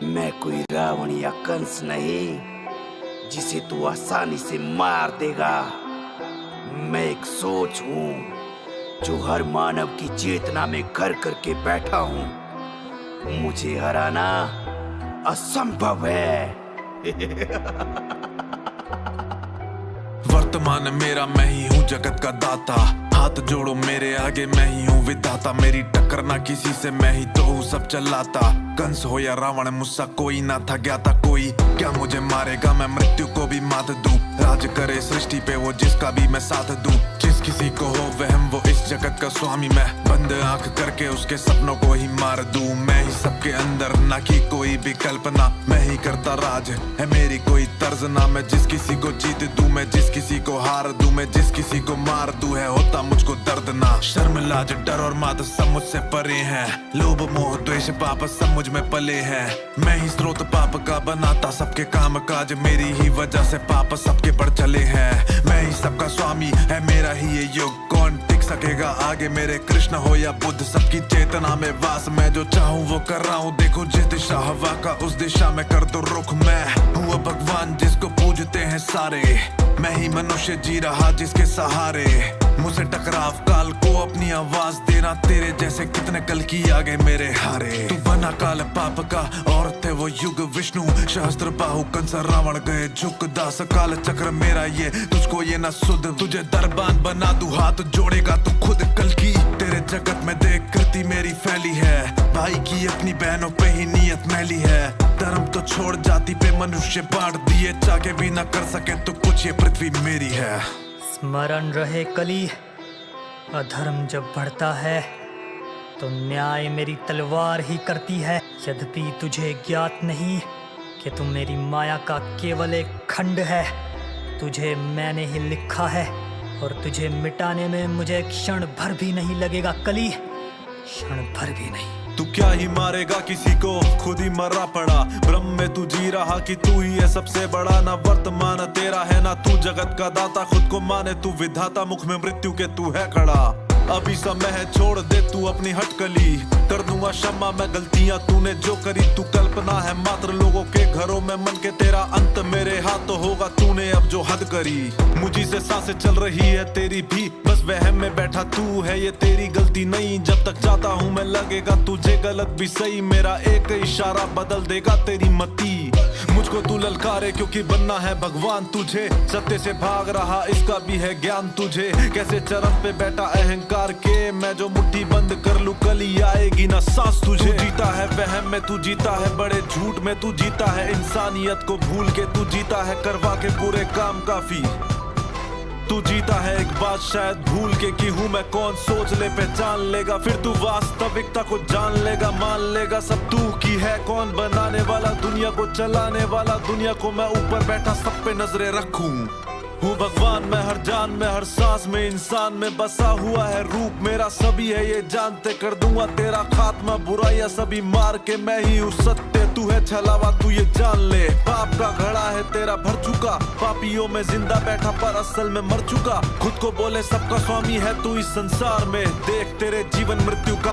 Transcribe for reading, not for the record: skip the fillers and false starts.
मैं कोई रावण या कंस नहीं जिसे तू आसानी से मार देगा। मैं एक सोच हूँ जो हर मानव की चेतना में घर करके बैठा हूँ। मुझे हराना असंभव है। वर्तमान मेरा, मैं ही हूँ जगत का दाता। हाथ जोड़ो मेरे आगे, मैं ही हूँ विधाता। मेरी टक्कर ना किसी से, मैं ही तो हूँ सब चलाता। कंस हो या रावण, मुझसा कोई ना था ज्ञाता। कोई क्या मुझे मारेगा, मैं मृत्यु को भी मात दूं। राज करे सृष्टि पे वो जिसका भी मैं साथ दूं। जिस किसी को हो वहम, वो इस जगत का स्वामी। मैं बंद आंख करके उसके सपनों को ही मार दूं। मैं ही सबके अंदर, ना की कोई भी कल्पना। मैं ही करता राज, है मेरी कोई तर्ज ना। मैं जिस किसी को जीत दूं, मैं जिस किसी को हार दूं, मैं जिस किसी को मार दूं, है होता मुझको दर्द ना। शर्म लाज डर और मात सब मुझसे परे हैं। लोभ मोह द्वेष पाप सब मुझ में पले हैं। मैं ही स्रोत पाप का बनाता सबके काम काज। मेरी ही वजह से पाप सबके बढ़ चले हैं। मैं ही सबका स्वामी, है मेरा ही ये युग। कौन टिक सकेगा आगे, मेरे कृष्ण हो या बुद्ध। सबकी चेतना में वास, मैं जो चाहूँ वो कर रहा हूँ। देखो जिस दिशा हवा का, उस दिशा में कर दो रुख। मैं हूँ भगवान जिसको पूजते हैं सारे। मैं ही मनुष्य जी रहा जिसके सहारे। मुझसे टकराव काल को अपनी आवाज देना। तेरे जैसे कितने कल की आगे मेरे हारे। तू बना काल पाप का और थे वो युग विष्णु। सहस्त्र बाहु कंस रावण गए झुक। दास काल चक्र मेरा ये, तुझको ये ना सुध। तुझे दरबान बना दूं, हाथ जोड़ेगा तू खुद कल की। तेरे जगत में देख कृति मेरी फैली है। भाई की अपनी बहनों पे ही नियत मैली है। धर्म तो छोड़ जाति पे मनुष्य बांट दिए। चाहे भी ना कर सके तो कुछ, ये पृथ्वी मेरी है। स्मरण रहे कली, अधर्म जब बढ़ता है तो न्याय मेरी तलवार ही करती है। यद्यपि तुझे ज्ञात नहीं कि तुम मेरी माया का केवल एक खंड है। तुझे मैंने ही लिखा है और तुझे मिटाने में मुझे क्षण भर भी नहीं लगेगा कली, क्षण भर भी नहीं। तू क्या ही मारेगा किसी को, खुद ही मरा पड़ा। ब्रह्म में तू जी रहा कि तू ही है सबसे बड़ा। ना वर्तमान तेरा है, ना तू जगत का दाता। खुद को माने तू विधाता, मुख में मृत्यु के तू है खड़ा। अभी समय है छोड़ दे तू अपनी हटकली। कर दूंगा क्षमा मैं गलतियां तूने जो करी। तू कल्पना है मात्र लोगों के घरों में मन के। तेरा अंत मेरे हाथों होगा, तूने अब जो हद करी। मुझी से सांसें चल रही है तेरी भी, बस वहम में बैठा तू है, ये तेरी गलती नहीं। जब तक चाहता हूँ मैं लगेगा तुझे गलत भी सही। मेरा एक इशारा बदल देगा तेरी मती। मुझको तू ललकारे क्योंकि बनना है भगवान तुझे। सत्य से भाग रहा इसका भी है ज्ञान तुझे। कैसे चरण पे बैठा अहंकार के, मैं जो मुट्ठी बंद कर लूं कली आएगी ना सांस तुझे। तू जीता है वहम में, तू जीता है बड़े झूठ में। तू जीता है इंसानियत को भूल के। तू जीता है करवा के पूरे काम काफी। तू जीता है एक बात शायद भूल के कि हूँ मैं कौन। सोच ले पहचान लेगा, फिर तू वास्तविकता को जान लेगा। मान लेगा सब तू की है कौन बनाने वाला, दुनिया को चलाने वाला। दुनिया को मैं ऊपर बैठा सब पे नजरें रखूं। हूँ भगवान मैं हर जान में, हर सांस में। इंसान में बसा हुआ है रूप मेरा, सभी है ये जानते। कर दूंगा तेरा खात्मा, बुराइयां सभी मार के। मैं ही हूँ सत्य, तू है छलावा, तू ये जान ले। पाप का घड़ा है तेरा भर चुका। पापियों में जिंदा बैठा पर असल में मर चुका। खुद को बोले सबका स्वामी है तू इस संसार में। देख तेरे जीवन मृत्यु का